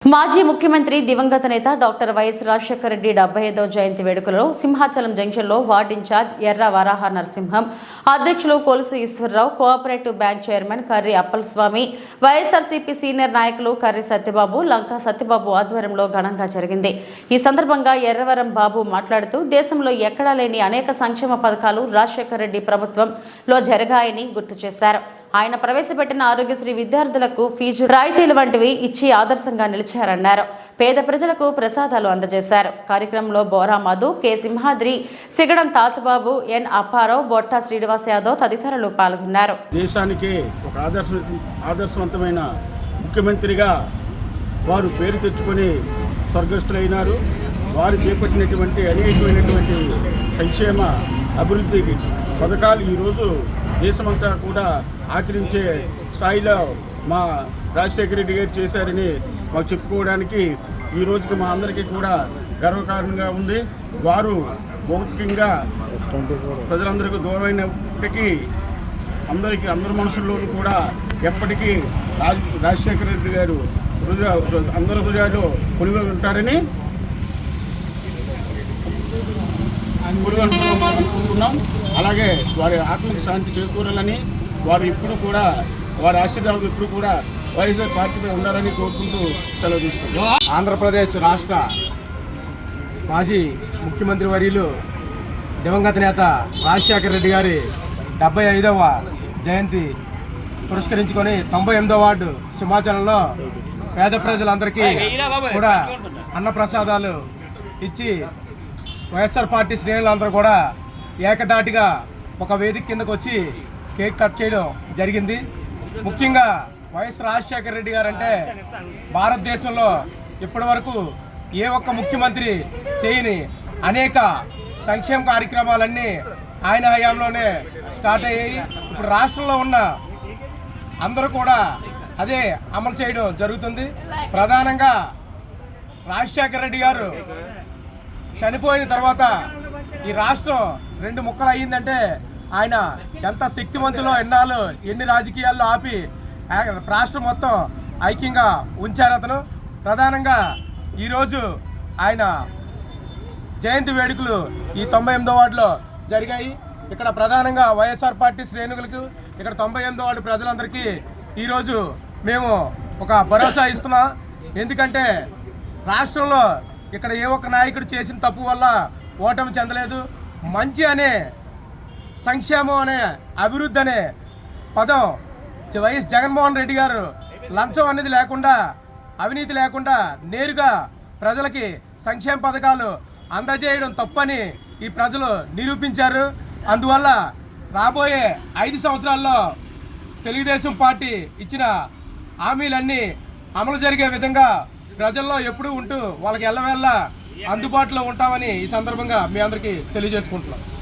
మాజీ ముఖ్యమంత్రి దివంగత నేత డాక్టర్ వైఎస్ రాజశేఖర రెడ్డి 75వ జయంతి వేడుకలలో సింహాచలం జంక్షన్లో వార్డు ఇన్ఛార్జ్ ఎర్ర వరాహ నరసింహం, అధ్యక్షులు Kolusu Eswararao, cooperative bank chairman Karri Appalaswamy, YSRCP senior నాయకులు కర్రి సత్యబాబు, లంకా సత్యబాబు ఆధ్వర్యంలో ఘనంగా జరిగింది. ఈ సందర్భంగా ఎర్రవరం బాబు మాట్లాడుతూ దేశంలో ఎక్కడా లేని అనేక సంక్షేమ పథకాలు రాజశేఖర రెడ్డి ప్రభుత్వంలో జరిగాయని గుర్తు చేశారు. ఆయన ప్రవేశపెట్టిన ఆరోగ్యశ్రీ విద్యార్థులకు ఫీజు రాయితీలు వంటివి ఇచ్చి ఆదర్శంగా నిలిచారన్నారు. పేద ప్రజలకు ప్రసాదాలు అందజేశారు. కార్యక్రమంలో బోరా మధు, కె సింహాద్రి, సిగడం తాతబాబు, ఎన్ అప్పారావు, బొట్టా శ్రీనివాస్ యాదవ్ తదితరులు పాల్గొన్నారు. దేశానికి ఒక ఆదర్శవంతమైన ముఖ్యమంత్రిగా వారు పేరు తెచ్చుకొని స్వర్గస్థులైనారు. వారు చేపట్టినటువంటి అనేకమైనటువంటి సంక్షేమ అభివృద్ధి పథకాలు ఈరోజు దేశమంతా కూడా ఆచరించే స్థాయిలో మా రాజశేఖర రెడ్డి గారు చేశారని మాకు చెప్పుకోవడానికి ఈ రోజుకి మా అందరికీ కూడా గర్వకారణంగా ఉంది. వారు భౌతికంగా ప్రజలందరికీ దూరమైనప్పటికీ అందరి మనుషుల్లోనూ కూడా ఎప్పటికీ రాజశేఖర రెడ్డి గారు అందరి హృదయాలు కొలువై ఉంటారని అనుకుంటున్నాం. అలాగే వారి ఆత్మకు శాంతి చేకూరాలని, వారు ఇప్పుడు కూడా వారి ఆశీర్వాదం ఇప్పుడు కూడా వైఎస్ఆర్ పార్టీపై ఉండాలని కోరుకుంటూ సెలవు తీసుకుంటాం. ఆంధ్రప్రదేశ్ రాష్ట్ర మాజీ ముఖ్యమంత్రి వర్యులు దివంగత నేత రాజశేఖర రెడ్డి గారి 75వ జయంతి పురస్కరించుకొని 98వ వార్డు సింహాచలంలో పేద ప్రజలందరికీ కూడా అన్నప్రసాదాలు ఇచ్చి వైఎస్ఆర్ పార్టీ శ్రేణులందరూ కూడా ఏకదాటిగా ఒక వేదిక కిందకు వచ్చి కేక్ కట్ చేయడం జరిగింది. ముఖ్యంగా వైఎస్ రాజశేఖర రెడ్డి గారు అంటే భారతదేశంలో ఇప్పటి వరకు ఏ ఒక్క ముఖ్యమంత్రి చేయని అనేక సంక్షేమ కార్యక్రమాలన్నీ ఆయన హయాంలోనే స్టార్ట్ అయ్యాయి. ఇప్పుడు రాష్ట్రంలో ఉన్న అందరూ కూడా అదే అమలు చేయడం జరుగుతుంది. ప్రధానంగా రాజశేఖర రెడ్డి గారు చనిపోయిన తర్వాత ఈ రాష్ట్రం 2 ముక్కలు అయ్యిందంటే ఆయన ఎంత శక్తివంతులో ఎన్ని రాజకీయాల్లో ఆపి రాష్ట్రం మొత్తం ఐక్యంగా ఉంచారు అతను. ప్రధానంగా ఈరోజు ఆయన జయంతి వేడుకలు ఈ 98వ వార్డులో జరిగాయి. ఇక్కడ ప్రధానంగా వైఎస్ఆర్ పార్టీ శ్రేణులకు ఇక్కడ 98వ వార్డు ప్రజలందరికీ ఈరోజు మేము ఒక భరోసా ఇస్తున్నాం. ఎందుకంటే రాష్ట్రంలో ఇక్కడ ఏ ఒక్క నాయకుడు చేసిన తప్పు వల్ల ఓటమి చెందలేదు. మంచి అనే సంక్షేమం అనే అభివృద్ధి అనే పదం వైఎస్ జగన్మోహన్ రెడ్డి గారు లంచం అనేది లేకుండా, అవినీతి లేకుండా నేరుగా ప్రజలకి సంక్షేమ పథకాలు అందజేయడం తప్పని ఈ ప్రజలు నిరూపించారు. అందువల్ల రాబోయే 5 సంవత్సరాల్లో తెలుగుదేశం పార్టీ ఇచ్చిన హామీలన్నీ అమలు జరిగే విధంగా ప్రజల్లో ఎప్పుడూ ఉంటూ వాళ్ళకి ఎల్లవేళ్ళ అందుబాటులో ఉంటామని ఈ సందర్భంగా మీ అందరికీ తెలియజేసుకుంటున్నాం.